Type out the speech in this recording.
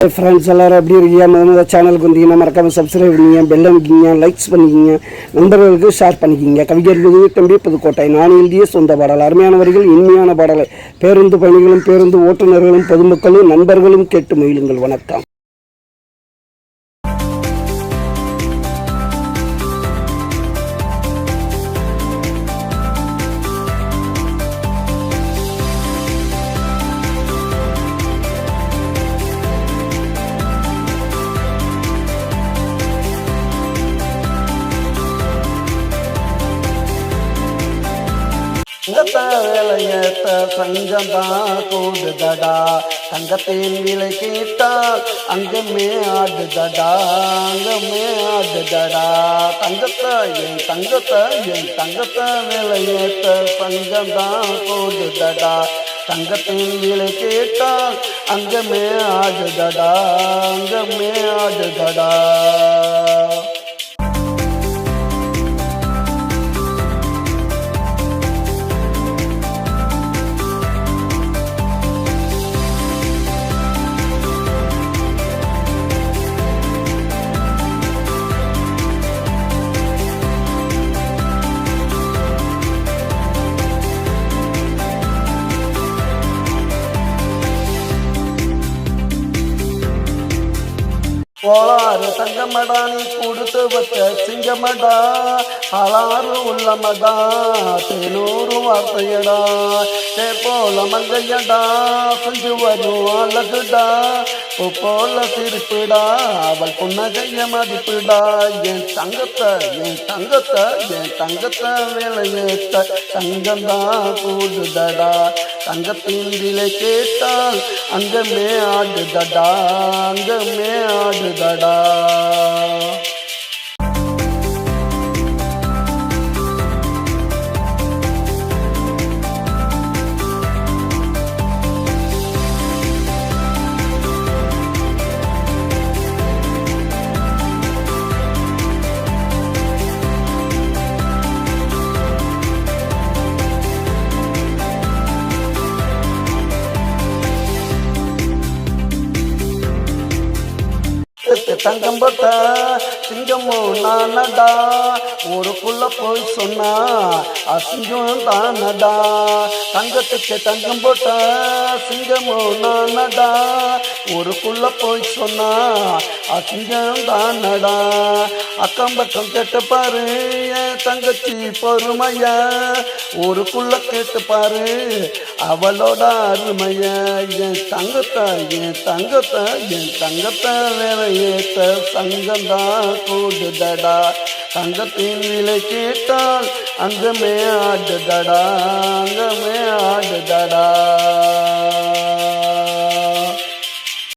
Friends எல்லோரும் எப்படி இருக்கீங்க? முதல்ல சேனலுக்கு வந்தீங்கன்னா மறக்காமல் சப்ஸ்கிரைப் பண்ணிங்க, பெல் அமைக்கிங்க, லைக்ஸ் பண்ணிக்கிங்க, நண்பர்களுக்கு ஷேர் பண்ணிக்கிங்க. கவிஞர் தம்பி புதுக்கோட்டை. நான் எழுதிய சொந்த பாடல். அருமையான வரிகள், இனிமையான பாடலை பேருந்து பயணிகளும் பேருந்து ஓட்டுநர்களும் பொதுமக்களும் நண்பர்களும் கேட்டு மகிழுங்கள். வணக்கம். வேலையேத்த சங்கம்தான் கூடுதடா, தங்கத்தின் விலை கேட்டால் அங்கமே ஆடுதடா, அங்கமே ஆடுதடா. தங்கத்தை வேலையேத்த சங்கம்தான் கூடுதடா, தங்கத்தின் விலை கேட்டால் அங்கமே ஆடுதடா, அங்கமே ஆடுதடா. கோளாறு தங்கமடா, நீ கொடுத்து வச்ச சிங்கமடா, அலாறு உள்ளமடா, தேனூறு வார்த்தையடா, போல மங்கையடா, செஞ்சு வரும் அழகுடா, போல சிரிப்புடா, அவள் புன்னகைய மதிப்புடா. என் தங்கத்தை வேலையேத்த தங்கம்தான் கூடுதடா, தங்கத்தின் விலை கேட்டால் அங்கமே ஆடுதடா, அங்கமே ஆடுதடா. தங்கம் போட்ட சிங்கமும் நானடா, ஊருக்குள்ள போய் சொன்னா அசிங்கம் தானடா. தங்கத்துக்கு தங்கம் போட்ட சிங்கமும் நானடா, ஊருக்குள்ள போய் சொன்னா அசிங்கம் தானடா. அக்கம் பக்கம் கேட்டு பாரு என் தங்கச்சி பொறுமைய, ஊருக்குள்ள கேட்டு பாரு அவளோட அருமைய. என் தங்கத்தை வேலையேத்த சங்கம்தான் கூடுதடா, தங்கத்தின் விலை கேட்டால் அங்கமே ஆடுதடா, அங்கமே ஆடுதடா.